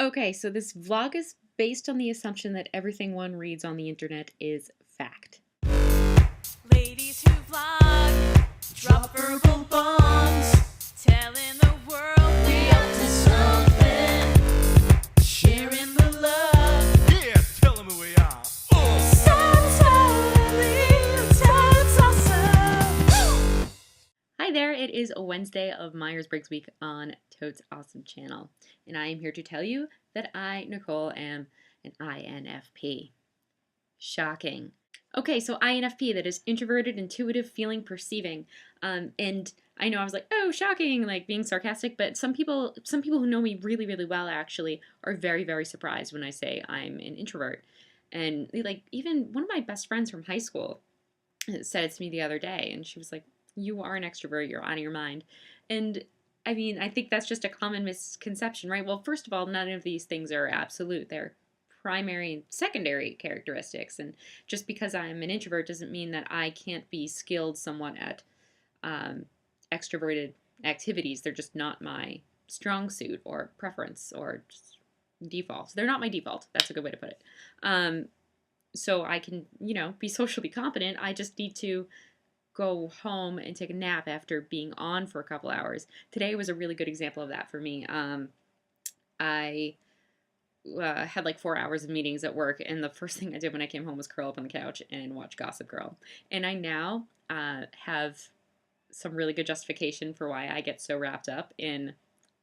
Okay, so this vlog is based on the assumption that everything one reads on the internet is fact. Ladies who vlog, drop verbal bombs, telling the world we up to something, sharing the love. Yeah, tell them who we are. That's awesome. Hi there, it is a Wednesday of Myers-Briggs Week on Toad's Awesome channel, and I am here to tell you that I, Nicole, am an INFP. Shocking. Okay, so INFP, that is introverted, intuitive, feeling, perceiving. And I know I was like, oh, shocking, like being sarcastic, but some people who know me really, really well actually are very, very surprised when I say I'm an introvert. And like even one of my best friends from high school said it to me the other day, and she was like, you are an extrovert, you're out of your mind. And I mean, I think that's just a common misconception, right? Well, first of all, none of these things are absolute. They're primary and secondary characteristics. And just because I'm an introvert doesn't mean that I can't be skilled somewhat at extroverted activities. They're just not my strong suit or preference or just default. They're not my default. That's a good way to put it. So I can, be socially competent. I just need to go home and take a nap after being on for a couple hours. Today was a really good example of that for me. I had like 4 hours of meetings at work, and the first thing I did when I came home was curl up on the couch and watch Gossip Girl. And I now have some really good justification for why I get so wrapped up in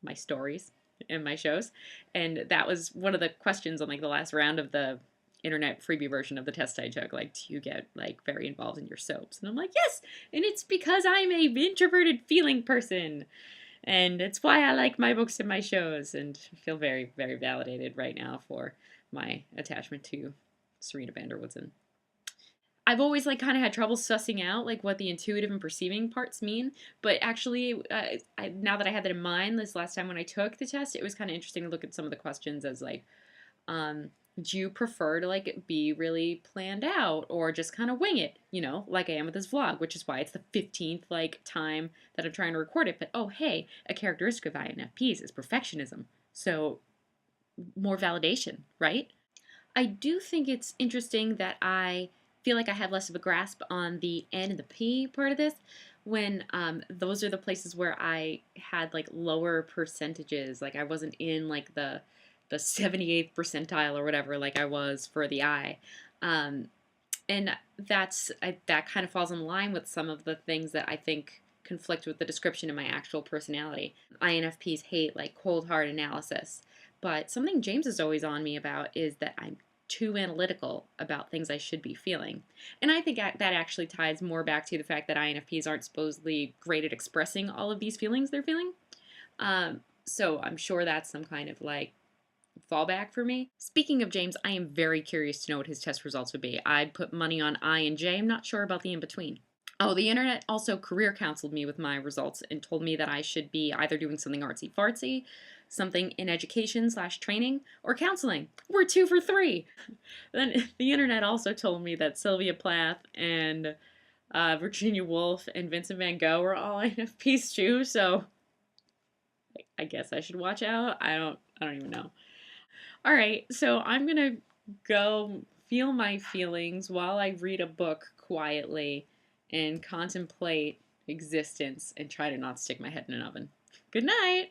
my stories and my shows. And that was one of the questions on like the last round of the internet freebie version of the test I took. Like, do you get like very involved in your soaps? And I'm like, yes, and it's because I'm a introverted feeling person. And it's why I like my books and my shows, and feel very, very validated right now for my attachment to Serena van der Woodsen. I've always like kind of had trouble sussing out like what the intuitive and perceiving parts mean, but actually, now that I had that in mind, this last time when I took the test, it was kind of interesting to look at some of the questions as like, do you prefer to like be really planned out or just kind of wing it, like I am with this vlog, which is why it's the 15th like time that I'm trying to record it. But oh hey, a characteristic of INFPs is perfectionism. So more validation, right? I do think it's interesting that I feel like I have less of a grasp on the N and the P part of this when those are the places where I had like lower percentages. Like I wasn't in like the 78th percentile or whatever like I was for the I. And that kind of falls in line with some of the things that I think conflict with the description of my actual personality. INFPs hate like cold hard analysis, but something James is always on me about is that I'm too analytical about things I should be feeling. And I think that actually ties more back to the fact that INFPs aren't supposedly great at expressing all of these feelings they're feeling. So I'm sure that's some kind of like fallback for me. Speaking of James, I am very curious to know what his test results would be. I'd put money on I and J. I'm not sure about the in-between. Oh, the internet also career counseled me with my results and told me that I should be either doing something artsy-fartsy, something in education/training, or counseling. We're 2 for 3. Then the internet also told me that Sylvia Plath and Virginia Woolf and Vincent van Gogh were all INFPs too, so I guess I should watch out. I don't even know. All right, so I'm gonna go feel my feelings while I read a book quietly and contemplate existence and try to not stick my head in an oven. Good night!